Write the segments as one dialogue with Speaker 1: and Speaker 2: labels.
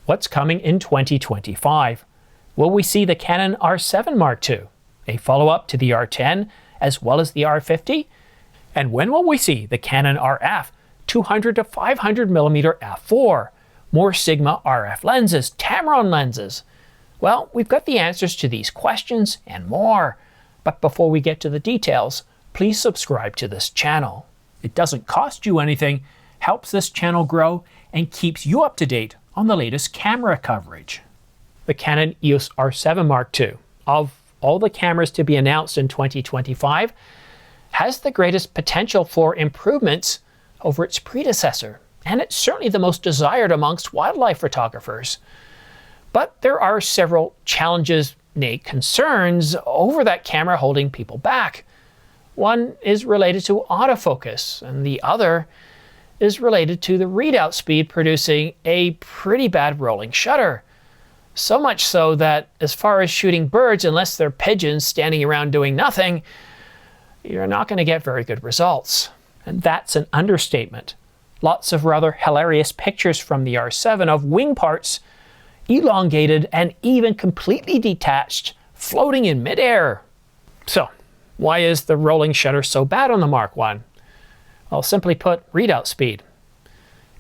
Speaker 1: What's coming in 2025? Will we see the Canon R7 Mark II, a follow-up to the R10, as well as the R50? And when will we see the Canon RF 200 to 500mm f4, more Sigma RF lenses, Tamron lenses? Well, we've got the answers to these questions and more. But before we get to the details, please subscribe to this channel. It doesn't cost you anything, helps this channel grow, and keeps you up to date on the latest camera coverage. The Canon EOS R7 Mark II, of all the cameras to be announced in 2025, has the greatest potential for improvements over its predecessor, and it's certainly the most desired amongst wildlife photographers. But there are several challenges, nay concerns, over that camera holding people back. One is related to autofocus, and the other is related to the readout speed producing a pretty bad rolling shutter. So much so that as far as shooting birds, unless they're pigeons standing around doing nothing, you're not going to get very good results. And that's an understatement. Lots of rather hilarious pictures from the R7 of wing parts elongated and even completely detached, floating in midair. So, why is the rolling shutter so bad on the Mark I? Well, simply put, readout speed.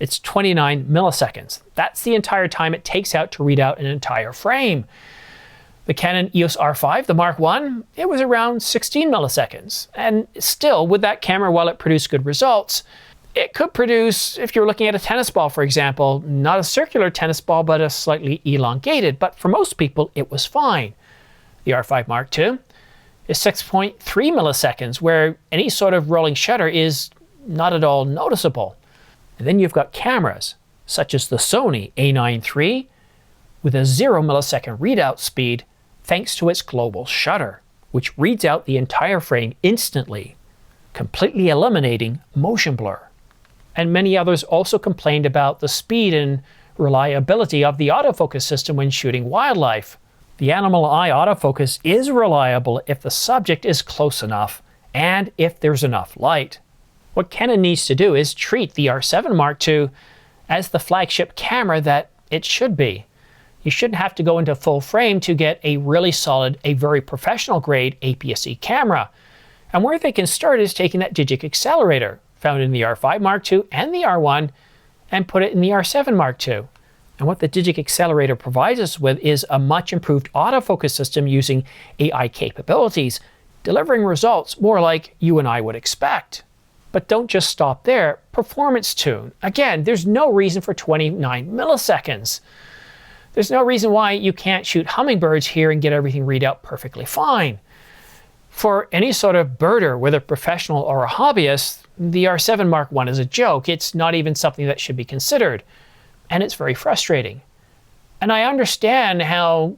Speaker 1: It's 29 milliseconds. That's the entire time it takes out to read out an entire frame. The Canon EOS R5, the Mark I, it was around 16 milliseconds. And still, with that camera, while it produced good results, it could produce, if you're looking at a tennis ball, for example, not a circular tennis ball, but a slightly elongated. But for most people, it was fine. The R5 Mark II is 6.3 milliseconds, where any sort of rolling shutter is not at all noticeable. And then you've got cameras, such as the Sony A9 III, with a 0 millisecond readout speed, thanks to its global shutter, which reads out the entire frame instantly, completely eliminating motion blur. And many others also complained about the speed and reliability of the autofocus system when shooting wildlife. The animal eye autofocus is reliable if the subject is close enough and if there's enough light. What Canon needs to do is treat the R7 Mark II as the flagship camera that it should be. You shouldn't have to go into full frame to get a really solid, a very professional grade APS-C camera. And where they can start is taking that digic accelerator found in the R5 Mark II and the R1 and put it in the R7 Mark II. And what the digic accelerator provides us with is a much improved autofocus system using AI capabilities, delivering results more like you and I would expect. But don't just stop there. Performance tune. Again, there's no reason for 29 milliseconds. There's no reason why you can't shoot hummingbirds here and get everything read out perfectly fine. For any sort of birder, whether professional or a hobbyist, the R7 Mark I is a joke. It's not even something that should be considered. And it's very frustrating. And I understand how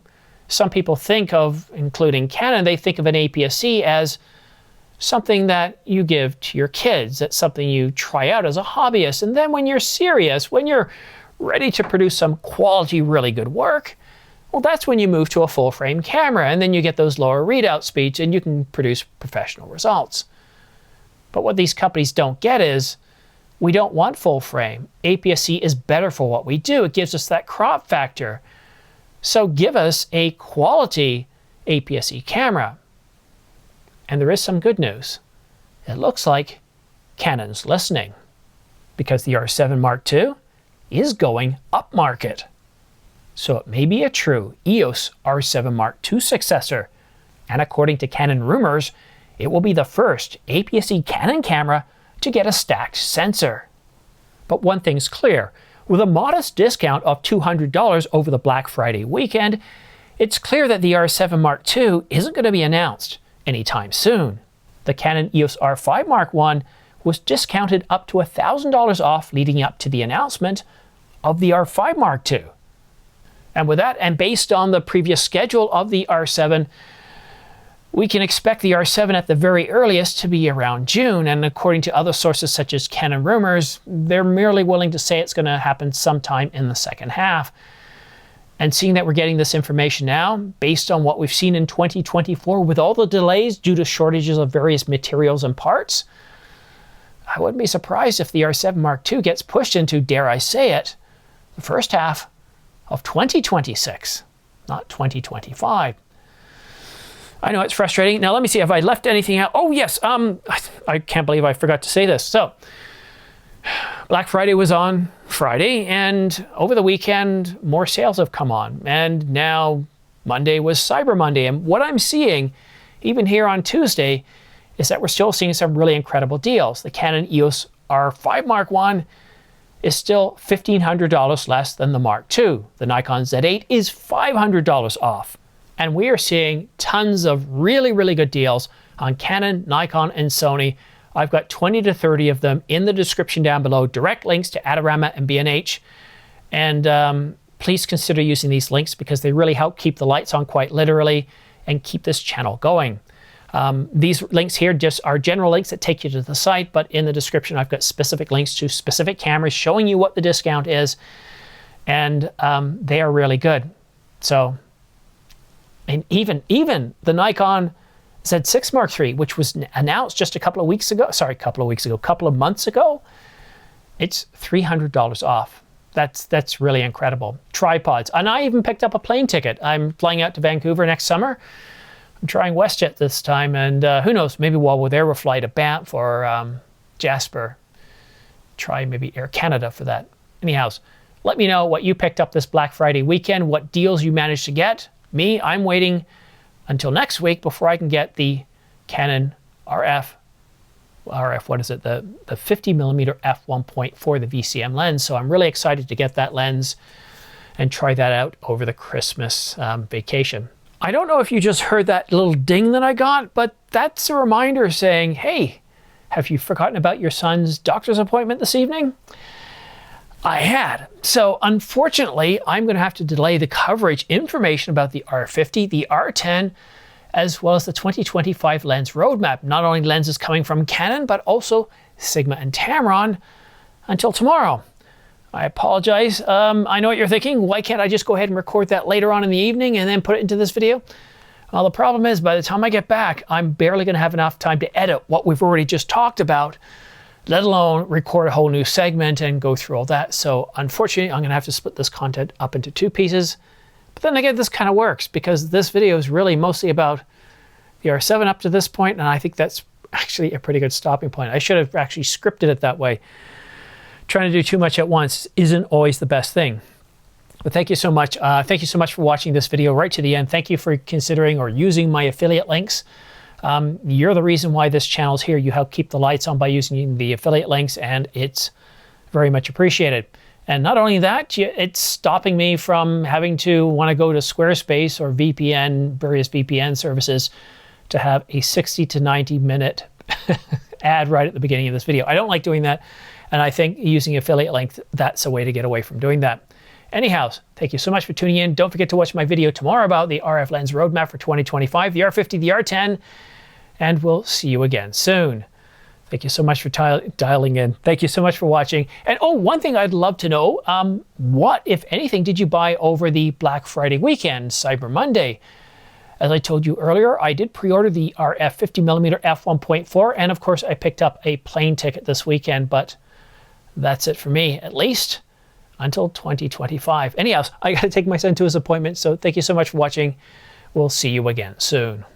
Speaker 1: some people think of, including Canon, they think of an APS-C as something that you give to your kids. That's something you try out as a hobbyist. And then when you're serious, when you're ready to produce some quality, really good work, well, that's when you move to a full frame camera, and then you get those lower readout speeds and you can produce professional results. But what these companies don't get is, we don't want full frame. APS-C is better for what we do. It gives us that crop factor. So give us a quality APS-C camera. And there is some good news. It looks like Canon's listening, because the R7 Mark II is going upmarket. So it may be a true EOS R7 Mark II successor, and according to Canon rumors, it will be the first APS-C Canon camera to get a stacked sensor. But one thing's clear, with a modest discount of $200 over the Black Friday weekend, it's clear that the R7 Mark II isn't going to be announced anytime soon. The Canon EOS R5 Mark I was discounted up to $1,000 off leading up to the announcement of the R5 Mark II. And with that, and based on the previous schedule of the R7, we can expect the R7 at the very earliest to be around June, and according to other sources such as Canon rumors, they're merely willing to say it's going to happen sometime in the second half. And seeing that we're getting this information now, based on what we've seen in 2024 with all the delays due to shortages of various materials and parts, I wouldn't be surprised if the R7 Mark II gets pushed into, dare I say it, the first half of 2026, not 2025. I know it's frustrating. Now let me see if I left anything out. Oh yes, I can't believe I forgot to say this. So Black Friday was on Friday, and over the weekend more sales have come on, and now Monday was Cyber Monday, and what I'm seeing even here on Tuesday is that we're still seeing some really incredible deals. The Canon EOS R5 Mark I is still $1,500 less than the Mark II. The Nikon Z8 is $500 off. And we are seeing tons of really, really good deals on Canon, Nikon, and Sony. I've got 20 to 30 of them in the description down below, direct links to Adorama and B&H. And please consider using these links because they really help keep the lights on quite literally and keep this channel going. These links here just are general links that take you to the site, but in the description I've got specific links to specific cameras showing you what the discount is, and they are really good. So, and even the Nikon Z6 Mark III, which was announced just a couple of months ago, it's $300 off. That's really incredible. Tripods, and I even picked up a plane ticket. I'm flying out to Vancouver next summer. I'm trying WestJet this time, and who knows, maybe while we're there we'll fly to Banff or Jasper. Try maybe Air Canada for that. Anyhow, let me know what you picked up this Black Friday weekend, what deals you managed to get. Me, I'm waiting until next week before I can get the Canon what is it? The 50mm f1.4, the VCM lens. So I'm really excited to get that lens and try that out over the Christmas vacation. I don't know if you just heard that little ding that I got, but that's a reminder saying, hey, have you forgotten about your son's doctor's appointment this evening? I had. So unfortunately, I'm going to have to delay the coverage information about the R50, the R10, as well as the 2025 lens roadmap. Not only lenses coming from Canon, but also Sigma and Tamron until tomorrow. I apologize. I know what you're thinking. Why can't I just go ahead and record that later on in the evening and then put it into this video? Well, the problem is by the time I get back, I'm barely going to have enough time to edit what we've already just talked about, let alone record a whole new segment and go through all that. So unfortunately, I'm going to have to split this content up into two pieces. But then again, this kind of works because this video is really mostly about the R7 up to this point, and I think that's actually a pretty good stopping point. I should have actually scripted it that way. Trying to do too much at once isn't always the best thing. But thank you so much. Thank you so much for watching this video right to the end. Thank you for considering or using my affiliate links. You're the reason why this channel's here. You help keep the lights on by using the affiliate links, and it's very much appreciated. And not only that, it's stopping me from having to want to go to Squarespace or VPN, various VPN services, to have a 60 to 90 minute ad right at the beginning of this video. I don't like doing that. And I think using affiliate links, that's a way to get away from doing that. Anyhow, thank you so much for tuning in. Don't forget to watch my video tomorrow about the RF lens roadmap for 2025, the R50, the R10, and we'll see you again soon. Thank you so much for dialing in. Thank you so much for watching. And oh, one thing I'd love to know, what, if anything, did you buy over the Black Friday weekend, Cyber Monday? As I told you earlier, I did pre-order the RF 50mm f1.4, and of course I picked up a plane ticket this weekend, but that's it for me, at least until 2025. Anyhow, I got to take my son to his appointment, so thank you so much for watching. We'll see you again soon.